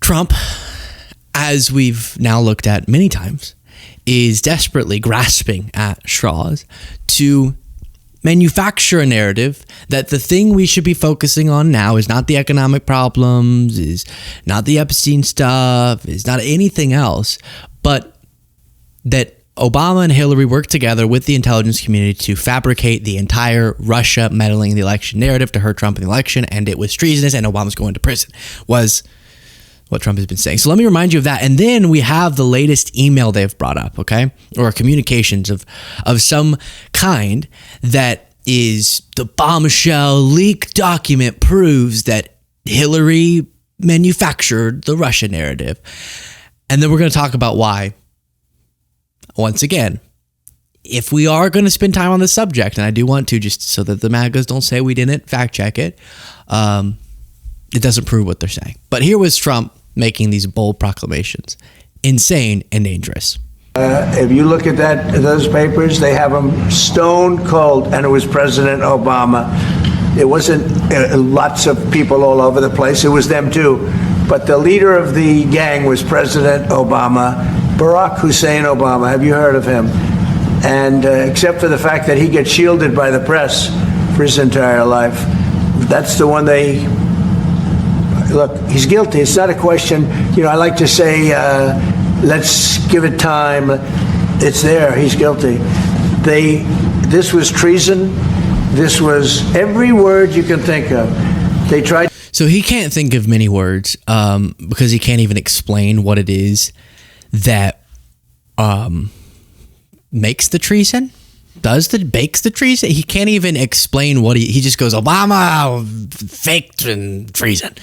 Trump, as we've now looked at many times, is desperately grasping at straws to manufacture a narrative that the thing we should be focusing on now is not the economic problems, is not the Epstein stuff, is not anything else, but that Obama and Hillary worked together with the intelligence community to fabricate the entire Russia meddling in the election narrative to hurt Trump in the election, and it was treasonous and Obama's going to prison, was what Trump has been saying. So let me remind you of that. And then we have the latest email they've brought up, okay? Or communications of some kind that is the bombshell leak document proves that Hillary manufactured the Russia narrative. And then we're going to talk about why. Once again, if we are going to spend time on this subject, and I do want to, just so that the MAGAs don't say we didn't fact check it, it doesn't prove what they're saying. But here was Trump making these bold proclamations. Insane and dangerous. If you look at those papers, they have them stone cold, and it was President Obama. It wasn't lots of people all over the place. It was them too. But the leader of the gang was President Obama, Barack Hussein Obama. Have you heard of him? And except for the fact that he gets shielded by the press for his entire life, that's the one they... Look, he's guilty. It's not a question. You know, I like to say, let's give it time. It's there. He's guilty. This was treason. This was every word you can think of. They tried. So he can't think of many words because he can't even explain what it is that makes the treason. Bakes the treason? He can't even explain what he just goes, Obama faked and treason.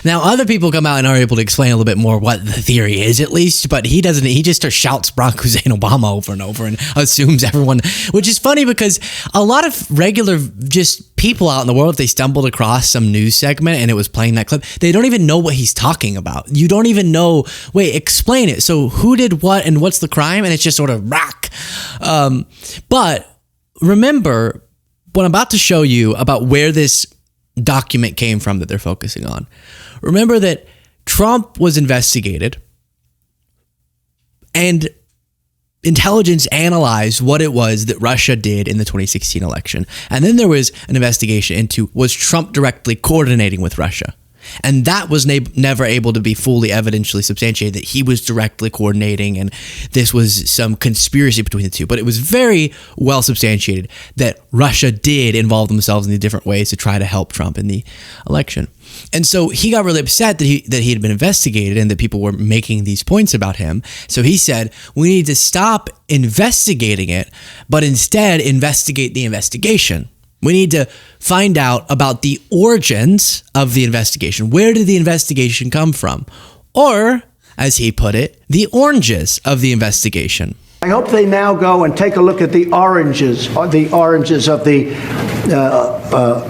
Now, other people come out and are able to explain a little bit more what the theory is, at least, but he doesn't. He just shouts Barack Hussein Obama over and over and assumes everyone, which is funny because a lot of regular just people out in the world, if they stumbled across some news segment and it was playing that clip, they don't even know what he's talking about. You don't even know, wait, explain it. So who did what and what's the crime? And it's just sort of rock. But remember what I'm about to show you about where this document came from that they're focusing on. Remember that Trump was investigated and intelligence analyzed what it was that Russia did in the 2016 election. And then there was an investigation into, was Trump directly coordinating with Russia? And that was never able to be fully evidentially substantiated, that he was directly coordinating and this was some conspiracy between the two. But it was very well substantiated that Russia did involve themselves in these different ways to try to help Trump in the election. And so he got really upset that he had been investigated and that people were making these points about him. So he said, we need to stop investigating it, but instead investigate the investigation. We need to find out about the origins of the investigation. Where did the investigation come from? Or, as he put it, the oranges of the investigation. I hope they now go and take a look at the oranges of the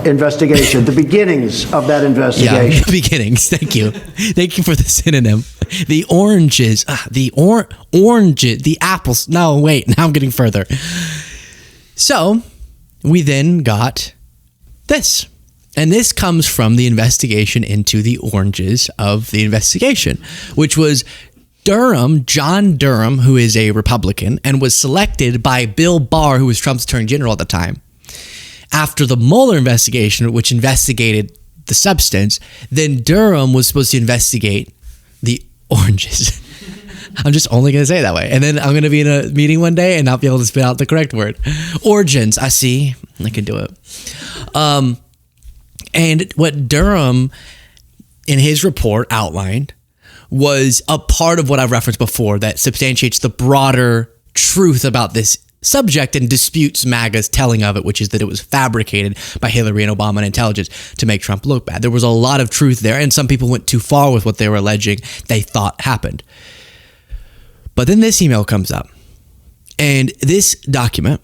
investigation, the beginnings of that investigation. Yeah, beginnings. Thank you. Thank you for the synonym. The oranges, oranges, the apples. No, wait, now I'm getting further. So we then got this. And this comes from the investigation into the oranges of the investigation, which was Durham, John Durham, who is a Republican and was selected by Bill Barr, who was Trump's attorney general at the time. After the Mueller investigation, which investigated the substance, then Durham was supposed to investigate the oranges. I'm just only going to say it that way. And then I'm going to be in a meeting one day and not be able to spit out the correct word. Origins. I see. I can do it. And what Durham, in his report, outlined was a part of what I've referenced before that substantiates the broader truth about this subject and disputes MAGA's telling of it, which is that it was fabricated by Hillary and Obama and intelligence to make Trump look bad. There was a lot of truth there, and some people went too far with what they were alleging they thought happened. But then this email comes up, and this document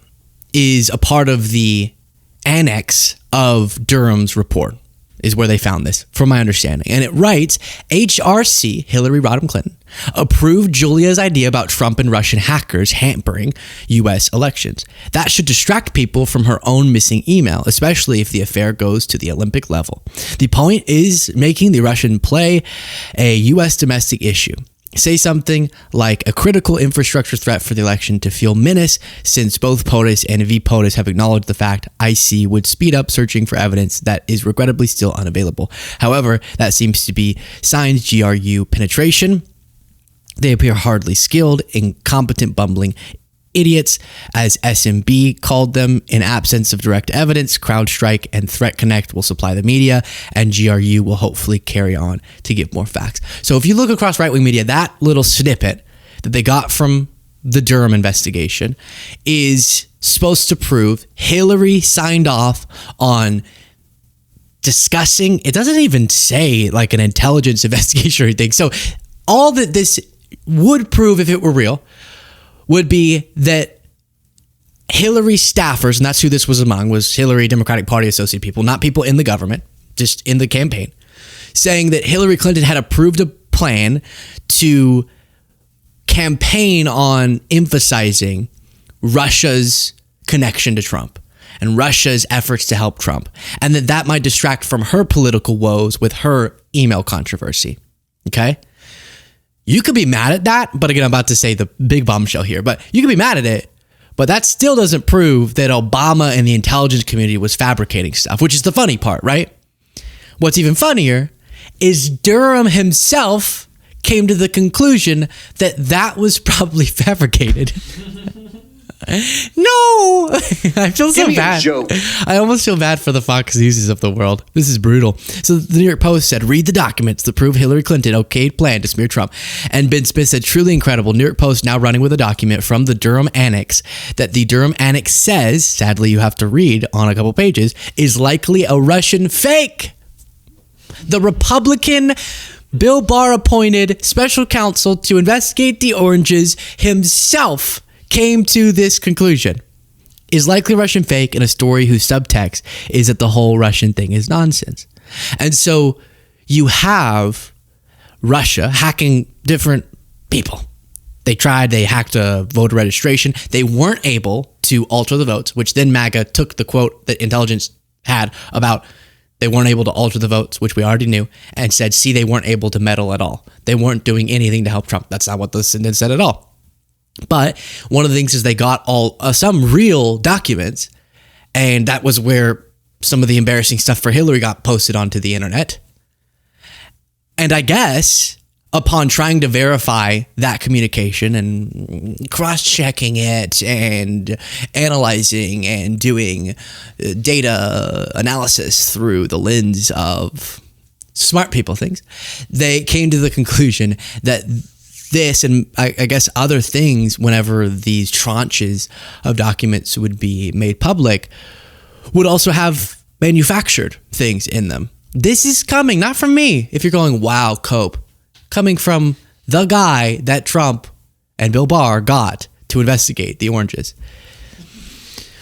is a part of the annex of Durham's report. is where they found this, from my understanding. And it writes, HRC, Hillary Rodham Clinton, approved Julia's idea about Trump and Russian hackers hampering U.S. elections. That should distract people from her own missing email, especially if the affair goes to the Olympic level. The point is making the Russian play a U.S. domestic issue. Say something like a critical infrastructure threat for the election to feel menace, since both POTUS and VPOTUS have acknowledged the fact IC would speed up searching for evidence that is regrettably still unavailable. However, that seems to be signed GRU penetration. They appear hardly skilled, incompetent, bumbling idiots, as SMB called them. In absence of direct evidence, CrowdStrike and Threat Connect will supply the media, and GRU will hopefully carry on to give more facts. So if you look across right-wing media, that little snippet that they got from the Durham investigation is supposed to prove Hillary signed off on discussing, it doesn't even say like an intelligence investigation or anything. So all that this would prove, if it were real, would be that Hillary staffers, and that's who this was among, was Hillary Democratic Party associate people, not people in the government, just in the campaign, saying that Hillary Clinton had approved a plan to campaign on emphasizing Russia's connection to Trump and Russia's efforts to help Trump, and that might distract from her political woes with her email controversy. Okay? You could be mad at that, but again, I'm about to say the big bombshell here, but you could be mad at it, but that still doesn't prove that Obama and the intelligence community was fabricating stuff, which is the funny part, right? What's even funnier is Durham himself came to the conclusion that that was probably fabricated. No, I feel so bad. I almost feel bad for the Fox Newses of the world. This is brutal. So the New York Post said, read the documents that prove Hillary Clinton okayed plan to smear Trump. And Ben Smith said, truly incredible. New York Post now running with a document from the Durham Annex that the Durham Annex says, sadly you have to read on a couple pages, is likely a Russian fake. The Republican Bill Barr appointed special counsel to investigate the oranges himself came to this conclusion. Is likely Russian fake, in a story whose subtext is that the whole Russian thing is nonsense. And so you have Russia hacking different people. They hacked a voter registration. They weren't able to alter the votes, which then MAGA took the quote that intelligence had about they weren't able to alter the votes, which we already knew, and said, see, they weren't able to meddle at all. They weren't doing anything to help Trump. That's not what the sentence said at all. But one of the things is they got some real documents, and that was where some of the embarrassing stuff for Hillary got posted onto the internet. And I guess upon trying to verify that communication and cross-checking it and analyzing and doing data analysis through the lens of smart people things, they came to the conclusion that this, and I guess other things, whenever these tranches of documents would be made public, would also have manufactured things in them. This is coming, not from me, if you're going, wow, Cope, coming from the guy that Trump and Bill Barr got to investigate the oranges.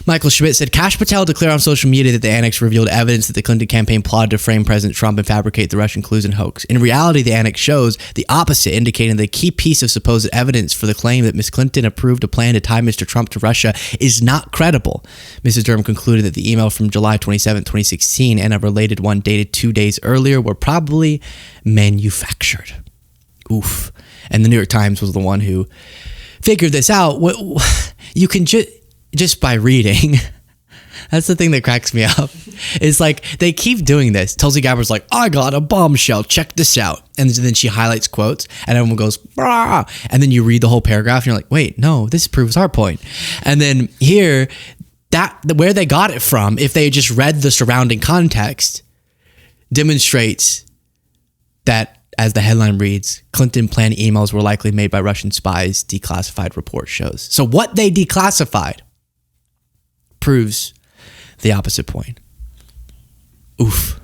Michael Schmidt said, Kash Patel declared on social media that the annex revealed evidence that the Clinton campaign plotted to frame President Trump and fabricate the Russian clues and hoax. In reality, the annex shows the opposite, indicating the key piece of supposed evidence for the claim that Ms. Clinton approved a plan to tie Mr. Trump to Russia is not credible. Mrs. Durham concluded that the email from July 27, 2016 and a related one dated 2 days earlier were probably manufactured. Oof. And the New York Times was the one who figured this out. You can just by reading. That's the thing that cracks me up. It's like they keep doing this. Tulsi Gabbard's like, I got a bombshell. Check this out. And then she highlights quotes and everyone goes, brah. And then you read the whole paragraph and you're like, wait, no, this proves our point. And then here, where they got it from, if they just read the surrounding context, demonstrates that, as the headline reads, Clinton planned emails were likely made by Russian spies, declassified report shows. So what they declassified proves the opposite point. Oof.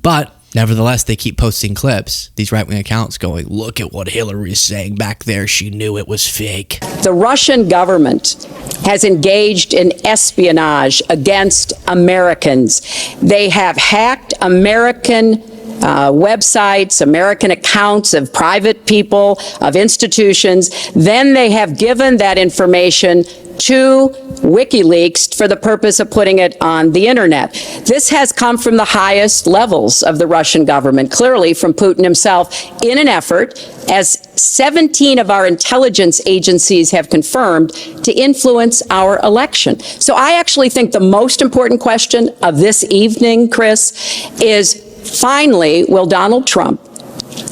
But Nevertheless, they keep posting clips, these right-wing accounts going, look at what Hillary is saying back there. She knew it was fake. The Russian government has engaged in espionage against Americans. They have hacked American websites, American accounts of private people, of institutions. Then they have given that information to WikiLeaks for the purpose of putting it on the internet. This has come from the highest levels of the Russian government, clearly from Putin himself, in an effort, as 17 of our intelligence agencies have confirmed, to influence our election. So I actually think the most important question of this evening, Chris, is finally, will Donald Trump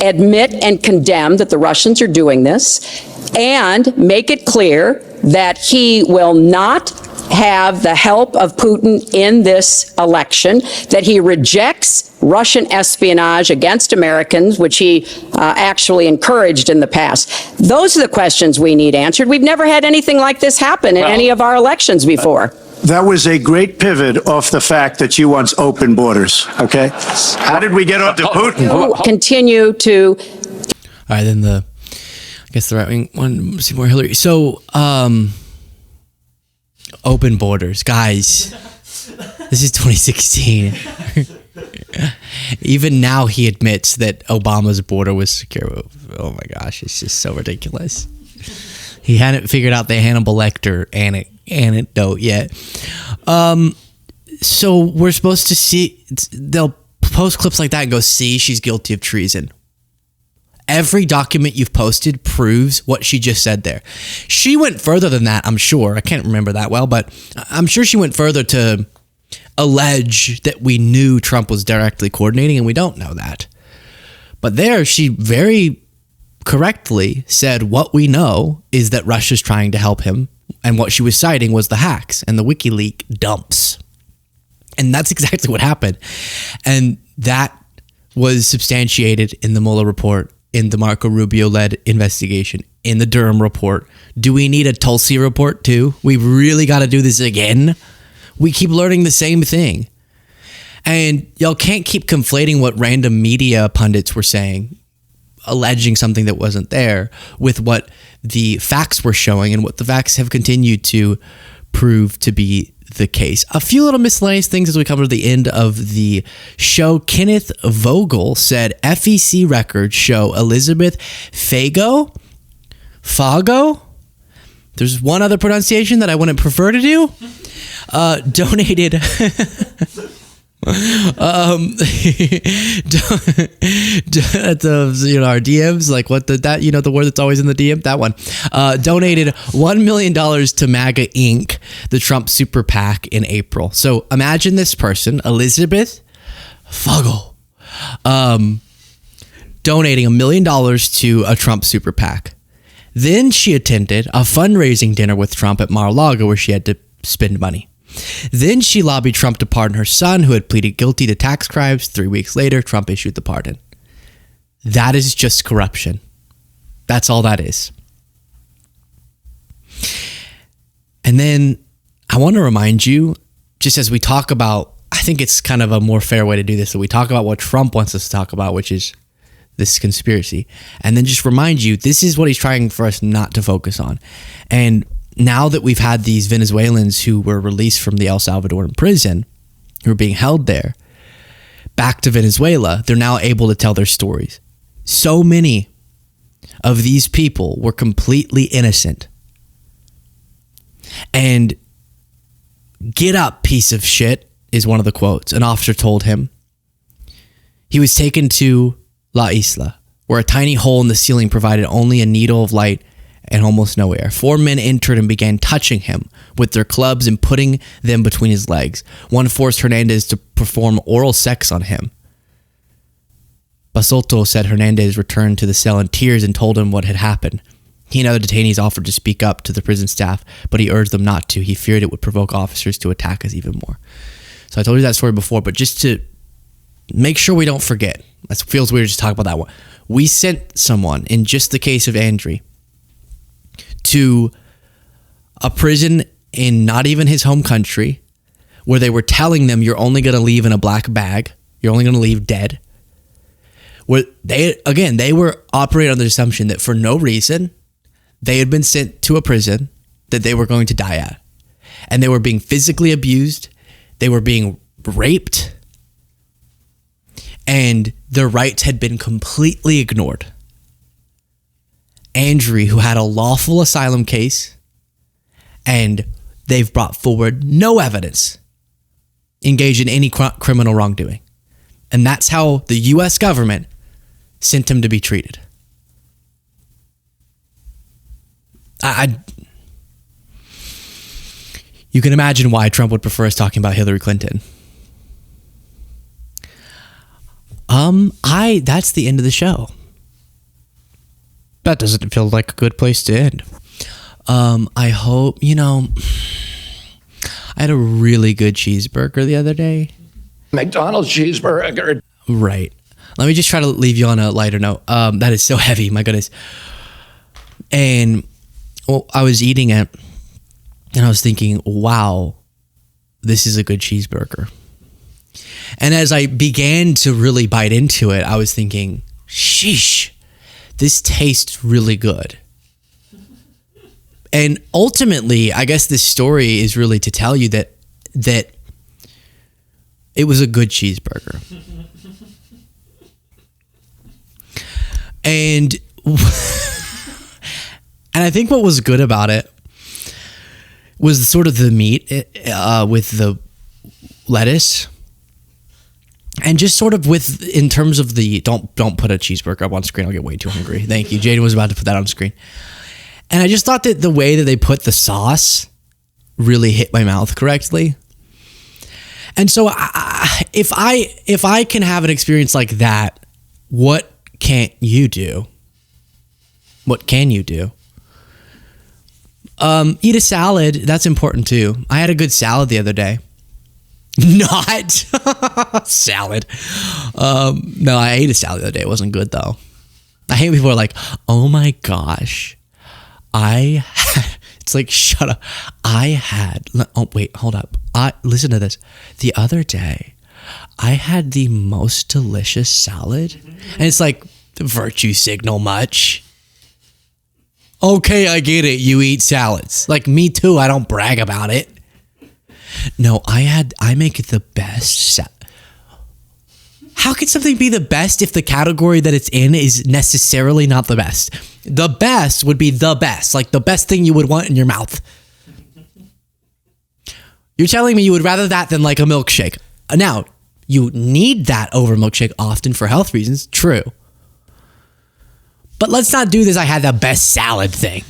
admit and condemn that the Russians are doing this and make it clear that he will not have the help of Putin in this election, that he rejects Russian espionage against Americans, which he actually encouraged in the past. Those are the questions we need answered. We've never had anything like this happen in any of our elections before. That was a great pivot off the fact that you want open borders, okay? How did we get onto Putin? Continue to... All right, then I guess the right wing one, see more Hillary. So, open borders. Guys, this is 2016. Even now he admits that Obama's border was secure. Oh my gosh, it's just so ridiculous. He hadn't figured out the Hannibal Lecter anecdote yet. So we're supposed to see, they'll post clips like that and go, see, she's guilty of treason. Every document you've posted proves what she just said there. She went further than that, I'm sure. I can't remember that well, but I'm sure she went further to allege that we knew Trump was directly coordinating, and we don't know that. But there, she very correctly said what we know is that Russia's trying to help him, and what she was citing was the hacks and the WikiLeaks dumps. And that's exactly what happened. And that was substantiated in the Mueller report, in the Marco Rubio-led investigation, in the Durham report. Do we need a Tulsi report too? We really got to do this again? We keep learning the same thing. And y'all can't keep conflating what random media pundits were saying, alleging something that wasn't there, with what the facts were showing and what the facts have continued to prove to be the case. A few little miscellaneous things as we come to the end of the show. Kenneth Vogel said FEC records show Elizabeth Fago. There's one other pronunciation that I wouldn't prefer to do. Donated our DMs, like what the word that's always in the DM, that one, donated $1 million to MAGA Inc., the Trump super PAC, in April. So imagine this person, Elizabeth Fuggle, donating $1 million to a Trump super PAC. Then she attended a fundraising dinner with Trump at Mar-a-Lago where she had to spend money. Then she lobbied Trump to pardon her son, who had pleaded guilty to tax crimes. 3 weeks later, Trump issued the pardon. That is just corruption. That's all that is. And then I want to remind you, just as we talk about, I think it's kind of a more fair way to do this, that we talk about what Trump wants us to talk about, which is this conspiracy. And then just remind you, this is what he's trying for us not to focus on. And now that we've had these Venezuelans who were released from the El Salvadoran prison, who are being held there, back to Venezuela, they're now able to tell their stories. So many of these people were completely innocent. And "Get up, piece of shit," is one of the quotes an officer told him. He was taken to La Isla, where a tiny hole in the ceiling provided only a needle of light and almost no air. 4 men entered and began touching him with their clubs and putting them between his legs. One forced Hernandez to perform oral sex on him. Basolto said Hernandez returned to the cell in tears and told him what had happened. He and other detainees offered to speak up to the prison staff, but he urged them not to. He feared it would provoke officers to attack us even more. So I told you that story before, but just to make sure we don't forget, it feels weird to talk about that one. We sent someone, in just the case of Andrew, to a prison in not even his home country, where they were telling them, you're only going to leave in a black bag, you're only going to leave dead, they were operating on the assumption that for no reason they had been sent to a prison that they were going to die at, and they were being physically abused, they were being raped, and their rights had been completely ignored. Andrew, who had a lawful asylum case, and they've brought forward no evidence, engaged in any criminal wrongdoing. And that's how the U.S. government sent him to be treated. You can imagine why Trump would prefer us talking about Hillary Clinton. That's the end of the show. That doesn't feel like a good place to end. I hope, I had a really good cheeseburger the other day. McDonald's cheeseburger. Right. Let me just try to leave you on a lighter note. That is so heavy, my goodness. And I was eating it, and I was thinking, wow, this is a good cheeseburger. And as I began to really bite into it, I was thinking, sheesh, this tastes really good. And ultimately, I guess this story is really to tell you that it was a good cheeseburger. And I think what was good about it was sort of the meat with the lettuce. And just sort of in terms of the, don't put a cheeseburger up on screen. I'll get way too hungry. Thank you. Jaden was about to put that on screen. And I just thought that the way that they put the sauce really hit my mouth correctly. And so if I can have an experience like that, what can't you do? What can you do? Eat a salad. That's important too. I had a good salad the other day. Not salad. No, I ate a salad the other day. It wasn't good though. I hate when people are like, oh my gosh. It's like, shut up. Oh wait, hold up. Listen to this. The other day, I had the most delicious salad. And it's like, virtue signal much. Okay, I get it. You eat salads. Like me too. I don't brag about it. No, I make it the best. How can something be the best if the category that it's in is necessarily not the best? The best would be the best, like the best thing you would want in your mouth. You're telling me you would rather that than like a milkshake. Now, you need that over milkshake often for health reasons, true. But let's not do this I had the best salad thing.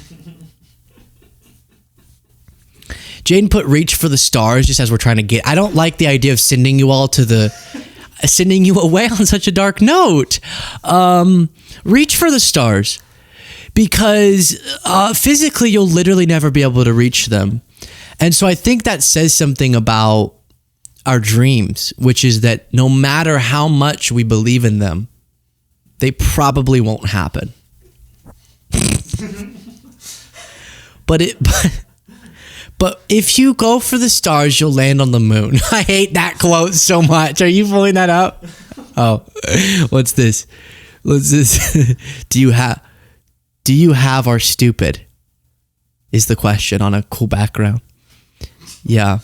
Jaden put reach for the stars just as we're trying to get. I don't like the idea of sending you away on such a dark note. Reach for the stars because physically you'll literally never be able to reach them. And so I think that says something about our dreams, which is that no matter how much we believe in them, they probably won't happen. But if you go for the stars, you'll land on the moon. I hate that quote so much. Are you pulling that up? Oh, what's this? Do you have our stupid? Is the question on a cool background. Yeah.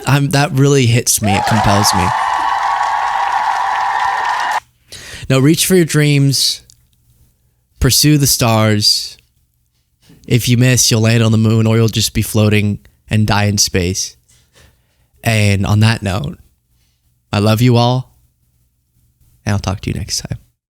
That really hits me. It compels me. No, reach for your dreams. Pursue the stars. If you miss, you'll land on the moon or you'll just be floating and die in space. And on that note, I love you all. And I'll talk to you next time.